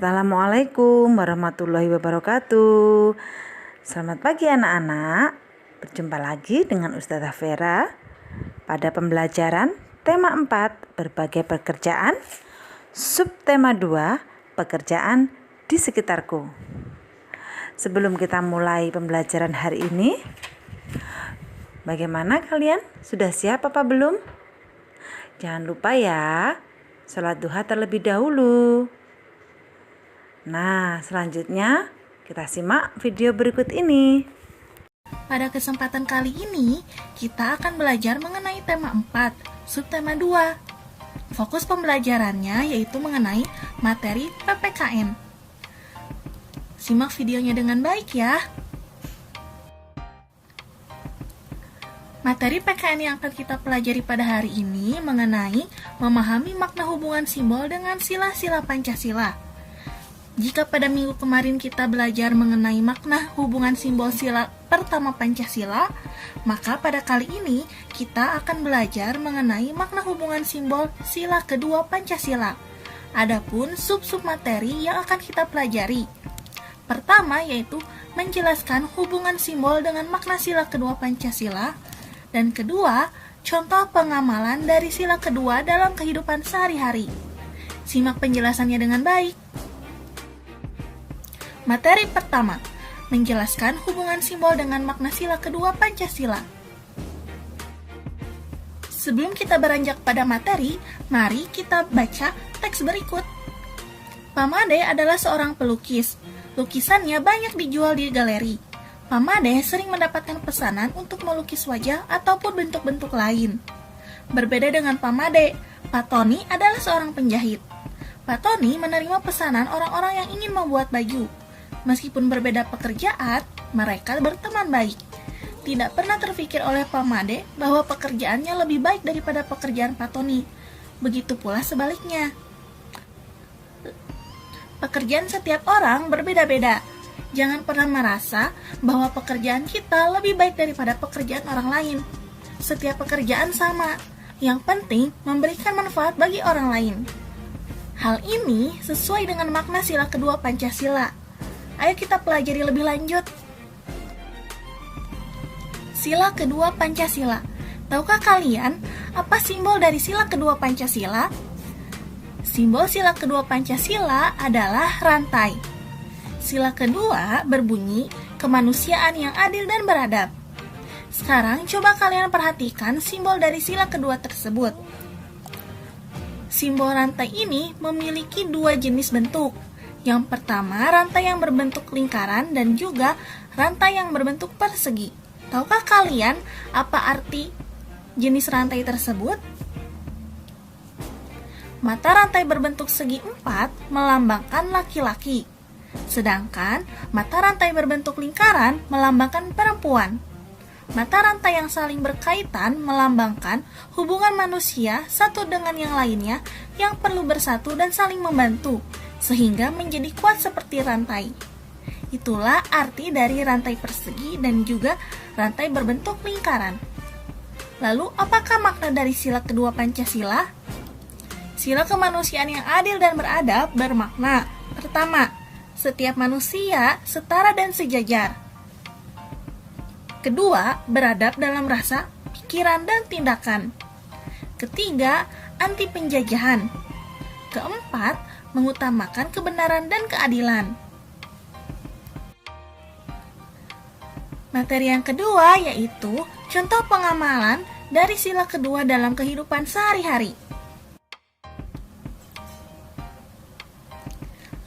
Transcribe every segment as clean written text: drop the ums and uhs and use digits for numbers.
Assalamualaikum warahmatullahi wabarakatuh. Selamat pagi anak-anak. Berjumpa lagi dengan Ustazah Vera pada pembelajaran tema 4 berbagai pekerjaan, subtema 2 pekerjaan di sekitarku. Sebelum kita mulai pembelajaran hari ini, bagaimana kalian? Sudah siap apa belum? Jangan lupa ya, sholat duha terlebih dahulu. Nah, selanjutnya kita simak video berikut ini. Pada kesempatan kali ini, kita akan belajar mengenai tema 4, subtema 2. Fokus pembelajarannya yaitu mengenai materi PPKN. Simak videonya dengan baik ya. Materi PKN yang akan kita pelajari pada hari ini mengenai memahami makna hubungan simbol dengan sila-sila Pancasila. Jika pada minggu kemarin kita belajar mengenai makna hubungan simbol sila pertama Pancasila, maka pada kali ini kita akan belajar mengenai makna hubungan simbol sila kedua Pancasila. Adapun sub-sub materi yang akan kita pelajari. Pertama yaitu menjelaskan hubungan simbol dengan makna sila kedua Pancasila, dan kedua, contoh pengamalan dari sila kedua dalam kehidupan sehari-hari. Simak penjelasannya dengan baik. Materi pertama, menjelaskan hubungan simbol dengan makna sila kedua Pancasila. Sebelum kita beranjak pada materi, mari kita baca teks berikut. Pamade adalah seorang pelukis. Lukisannya banyak dijual di galeri. Pamade sering mendapatkan pesanan untuk melukis wajah ataupun bentuk-bentuk lain. Berbeda dengan Pamade, Pak Tony adalah seorang penjahit. Pak Tony menerima pesanan orang-orang yang ingin membuat baju. Meskipun berbeda pekerjaan, mereka berteman baik. Tidak pernah terfikir oleh Pamade bahwa pekerjaannya lebih baik daripada pekerjaan Pak Tony. Begitu pula sebaliknya. Pekerjaan setiap orang berbeda-beda. Jangan pernah merasa bahwa pekerjaan kita lebih baik daripada pekerjaan orang lain. Setiap pekerjaan sama. Yang penting memberikan manfaat bagi orang lain. Hal ini sesuai dengan makna sila kedua Pancasila. Ayo kita pelajari lebih lanjut. Sila kedua Pancasila. Tahukah kalian apa simbol dari sila kedua Pancasila? Simbol sila kedua Pancasila adalah rantai. Sila kedua berbunyi kemanusiaan yang adil dan beradab. Sekarang coba kalian perhatikan simbol dari sila kedua tersebut. Simbol rantai ini memiliki dua jenis bentuk. Yang pertama, rantai yang berbentuk lingkaran dan juga rantai yang berbentuk persegi. Tahukah kalian apa arti jenis rantai tersebut? Mata rantai berbentuk segi 4 melambangkan laki-laki, sedangkan mata rantai berbentuk lingkaran melambangkan perempuan. Mata rantai yang saling berkaitan melambangkan hubungan manusia satu dengan yang lainnya yang perlu bersatu dan saling membantu, sehingga menjadi kuat seperti rantai. Itulah arti dari rantai persegi dan juga rantai berbentuk lingkaran. Lalu, apakah makna dari sila kedua Pancasila? Sila kemanusiaan yang adil dan beradab bermakna: pertama, setiap manusia setara dan sejajar. Kedua, beradab dalam rasa, pikiran, dan tindakan. Ketiga, anti penjajahan. Keempat, mengutamakan kebenaran dan keadilan. Materi yang kedua yaitu contoh pengamalan dari sila kedua dalam kehidupan sehari-hari.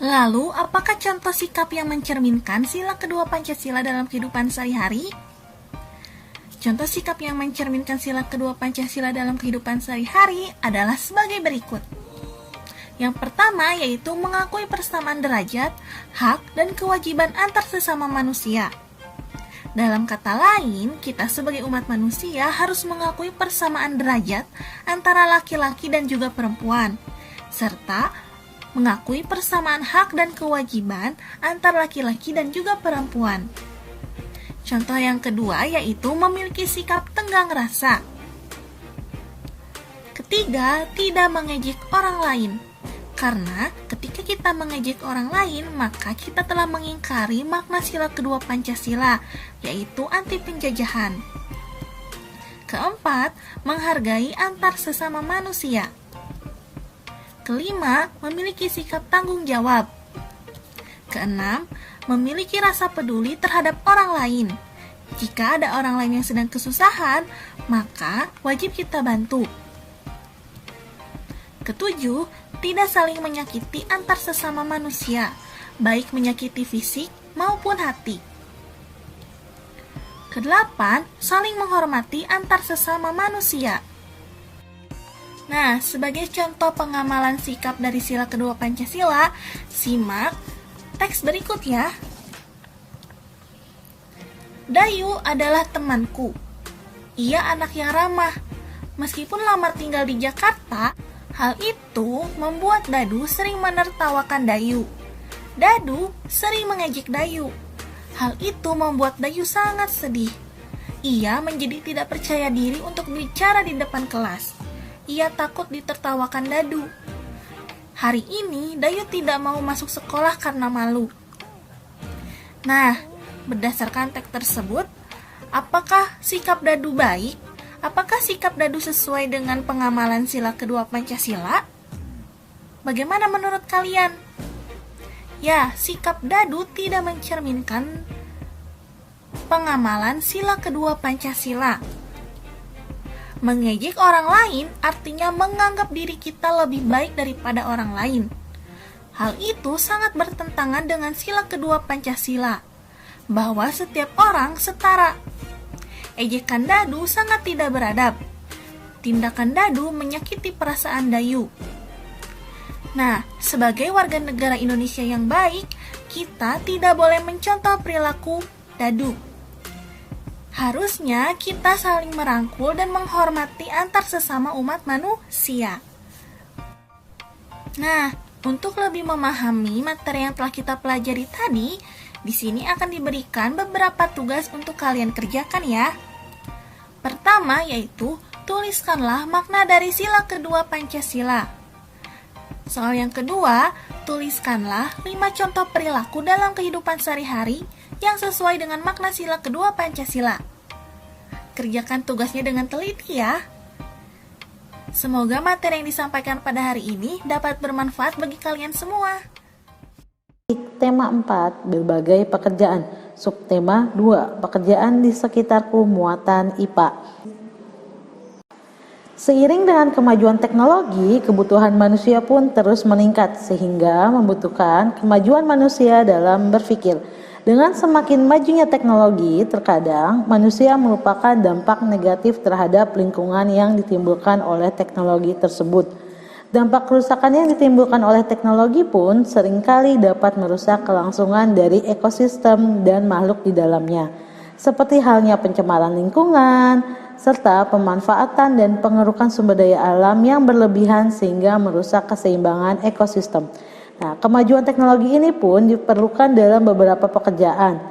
Lalu, apakah contoh sikap yang mencerminkan sila kedua Pancasila dalam kehidupan sehari-hari? Contoh sikap yang mencerminkan sila kedua Pancasila dalam kehidupan sehari-hari adalah sebagai berikut. Yang pertama yaitu mengakui persamaan derajat, hak, dan kewajiban antar sesama manusia. Dalam kata lain, kita sebagai umat manusia harus mengakui persamaan derajat antara laki-laki dan juga perempuan, serta mengakui persamaan hak dan kewajiban antar laki-laki dan juga perempuan. Contoh yang kedua yaitu memiliki sikap tenggang rasa. Ketiga, tidak mengejek orang lain. Karena ketika jika kita mengejek orang lain, maka kita telah mengingkari makna sila kedua Pancasila, yaitu anti penjajahan. Keempat, menghargai antar sesama manusia. Kelima, memiliki sikap tanggung jawab. Keenam, memiliki rasa peduli terhadap orang lain. Jika ada orang lain yang sedang kesusahan, maka wajib kita bantu. Ketujuh, tidak saling menyakiti antar sesama manusia, baik menyakiti fisik maupun hati. Kedelapan, saling menghormati antar sesama manusia. Nah, sebagai contoh pengamalan sikap dari sila kedua Pancasila, simak teks berikut ya. Dayu adalah temanku. Ia anak yang ramah. Meskipun lama tinggal di Jakarta, hal itu membuat Dadu sering menertawakan Dayu. Dadu sering mengejek Dayu. Hal itu membuat Dayu sangat sedih. Ia menjadi tidak percaya diri untuk bicara di depan kelas. Ia takut ditertawakan Dadu. Hari ini Dayu tidak mau masuk sekolah karena malu. Nah, berdasarkan teks tersebut, apakah sikap Dadu baik? Apakah sikap Dadu sesuai dengan pengamalan sila kedua Pancasila? Bagaimana menurut kalian? Ya, sikap Dadu tidak mencerminkan pengamalan sila kedua Pancasila. Mengejek orang lain artinya menganggap diri kita lebih baik daripada orang lain. Hal itu sangat bertentangan dengan sila kedua Pancasila, bahwa setiap orang setara. Ejekan Dadu sangat tidak beradab. Tindakan Dadu menyakiti perasaan Dayu. Nah, sebagai warga negara Indonesia yang baik, kita tidak boleh mencontoh perilaku Dadu. Harusnya kita saling merangkul dan menghormati antar sesama umat manusia. Nah, untuk lebih memahami materi yang telah kita pelajari tadi, di sini akan diberikan beberapa tugas untuk kalian kerjakan ya. Pertama yaitu, tuliskanlah makna dari sila kedua Pancasila. Soal yang kedua, tuliskanlah 5 contoh perilaku dalam kehidupan sehari-hari yang sesuai dengan makna sila kedua Pancasila. Kerjakan tugasnya dengan teliti ya. Semoga materi yang disampaikan pada hari ini dapat bermanfaat bagi kalian semua. Tema 4, berbagai pekerjaan. Subtema 2, pekerjaan di sekitarku, muatan IPA. Seiring dengan kemajuan teknologi, kebutuhan manusia pun terus meningkat sehingga membutuhkan kemajuan manusia dalam berpikir. Dengan semakin majunya teknologi, terkadang manusia merupakan dampak negatif terhadap lingkungan yang ditimbulkan oleh teknologi tersebut. Dampak kerusakan yang ditimbulkan oleh teknologi pun seringkali dapat merusak kelangsungan dari ekosistem dan makhluk di dalamnya, seperti halnya pencemaran lingkungan, serta pemanfaatan dan pengerukan sumber daya alam yang berlebihan sehingga merusak keseimbangan ekosistem. Nah, kemajuan teknologi ini pun diperlukan dalam beberapa pekerjaan.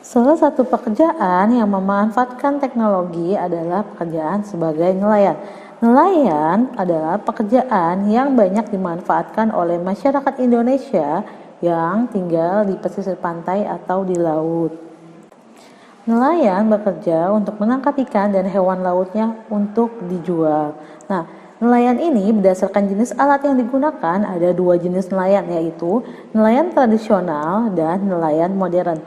Salah satu pekerjaan yang memanfaatkan teknologi adalah pekerjaan sebagai nelayan. Nelayan adalah pekerjaan yang banyak dimanfaatkan oleh masyarakat Indonesia yang tinggal di pesisir pantai atau di laut. Nelayan bekerja untuk menangkap ikan dan hewan lautnya untuk dijual. Nah, nelayan ini berdasarkan jenis alat yang digunakan ada 2 jenis nelayan, yaitu nelayan tradisional dan nelayan modern.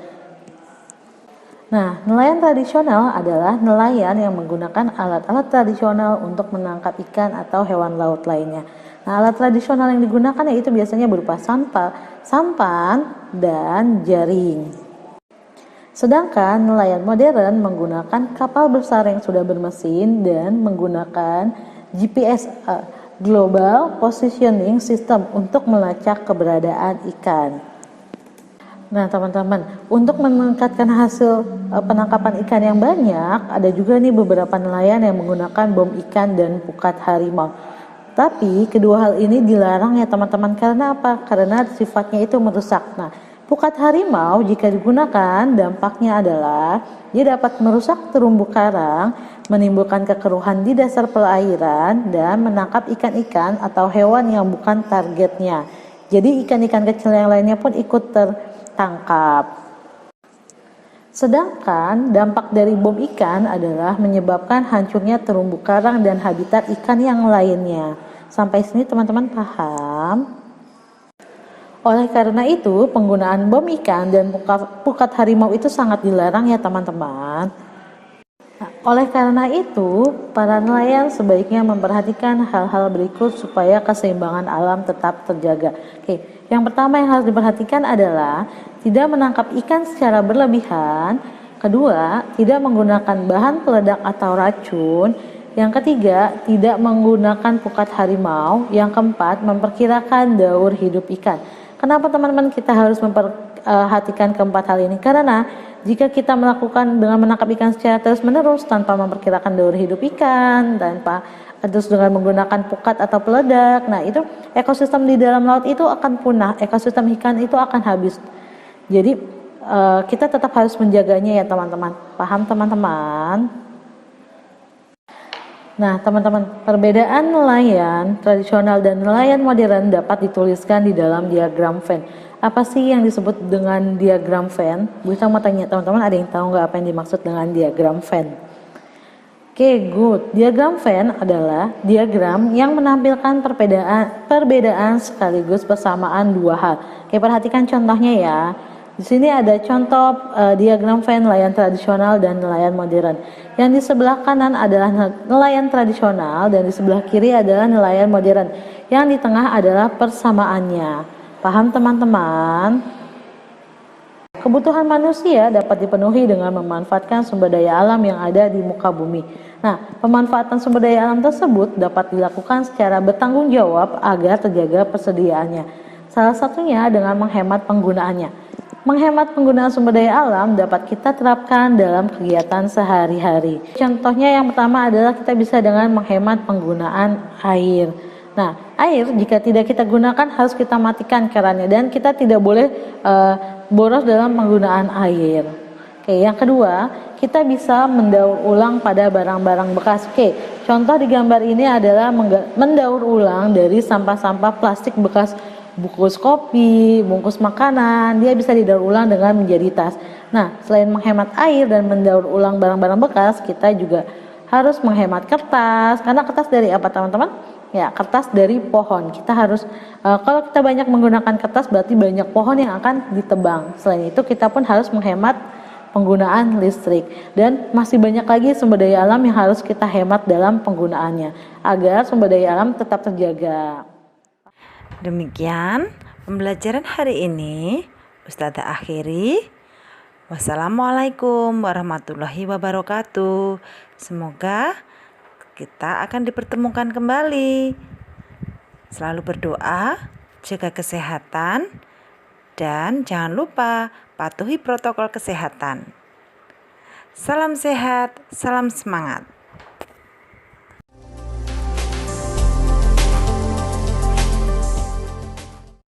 Nah, nelayan tradisional adalah nelayan yang menggunakan alat-alat tradisional untuk menangkap ikan atau hewan laut lainnya. Nah, alat tradisional yang digunakan yaitu biasanya berupa sampan, dan jaring. Sedangkan nelayan modern menggunakan kapal besar yang sudah bermesin dan menggunakan GPS Global Positioning System untuk melacak keberadaan ikan. Nah teman-teman, untuk meningkatkan hasil penangkapan ikan yang banyak, ada juga nih beberapa nelayan yang menggunakan bom ikan dan pukat harimau. Tapi kedua hal ini dilarang ya teman-teman, karena apa? Karena sifatnya itu merusak. Nah, pukat harimau jika digunakan dampaknya adalah dia dapat merusak terumbu karang, menimbulkan kekeruhan di dasar perairan, dan menangkap ikan-ikan atau hewan yang bukan targetnya. Jadi ikan-ikan kecil yang lainnya pun ikut tertangkap. Sedangkan dampak dari bom ikan adalah menyebabkan hancurnya terumbu karang dan habitat ikan yang lainnya. Sampai sini teman-teman paham? Oleh karena itu, penggunaan bom ikan dan pukat harimau itu sangat dilarang ya teman-teman. Nah, oleh karena itu, para nelayan sebaiknya memperhatikan hal-hal berikut supaya keseimbangan alam tetap terjaga. Oke, yang pertama yang harus diperhatikan adalah tidak menangkap ikan secara berlebihan. Kedua, tidak menggunakan bahan peledak atau racun. Yang ketiga, tidak menggunakan pukat harimau. Yang keempat, memperkirakan daur hidup ikan. Kenapa teman-teman kita harus memperhatikan keempat hal ini? Karena jika kita melakukan dengan menangkap ikan secara terus-menerus tanpa memperkirakan daur hidup ikan, terus dengan menggunakan pukat atau peledak, nah itu ekosistem di dalam laut itu akan punah, ekosistem ikan itu akan habis. Jadi kita tetap harus menjaganya ya teman-teman. Paham teman-teman? Nah, teman-teman, perbedaan nelayan tradisional dan nelayan modern dapat dituliskan di dalam diagram Venn. Apa sih yang disebut dengan diagram Venn? Bisa mau tanya teman-teman, ada yang tahu nggak apa yang dimaksud dengan diagram Venn? Oke, good. Diagram Venn adalah diagram yang menampilkan perbedaan sekaligus persamaan dua hal. Oke, perhatikan contohnya ya. Di sini ada contoh diagram Venn nelayan tradisional dan nelayan modern. Yang di sebelah kanan adalah nelayan tradisional dan di sebelah kiri adalah nelayan modern. Yang di tengah adalah persamaannya. Paham teman-teman? Kebutuhan manusia dapat dipenuhi dengan memanfaatkan sumber daya alam yang ada di muka bumi. Nah, pemanfaatan sumber daya alam tersebut dapat dilakukan secara bertanggung jawab agar terjaga persediaannya. Salah satunya dengan menghemat penggunaannya. Menghemat penggunaan sumber daya alam dapat kita terapkan dalam kegiatan sehari-hari. Contohnya yang pertama adalah kita bisa dengan menghemat penggunaan air. Nah, air jika tidak kita gunakan harus kita matikan kerannya dan kita tidak boleh boros dalam penggunaan air. Oke, yang kedua, kita bisa mendaur ulang pada barang-barang bekas. Oke, contoh di gambar ini adalah mendaur ulang dari sampah-sampah plastik bekas bungkus kopi, bungkus makanan, dia bisa didaur ulang dengan menjadi tas. Nah, selain menghemat air dan mendaur ulang barang-barang bekas, kita juga harus menghemat kertas. Karena kertas dari apa teman-teman? Ya, kertas dari pohon. Kita harus, kalau kita banyak menggunakan kertas berarti banyak pohon yang akan ditebang. Selain itu kita pun harus menghemat penggunaan listrik. Dan masih banyak lagi sumber daya alam yang harus kita hemat dalam penggunaannya. Agar sumber daya alam tetap terjaga. Demikian pembelajaran hari ini Ustazah akhiri. Wassalamualaikum warahmatullahi wabarakatuh. Semoga kita akan dipertemukan kembali. Selalu berdoa, jaga kesehatan, dan jangan lupa patuhi protokol kesehatan. Salam sehat, salam semangat.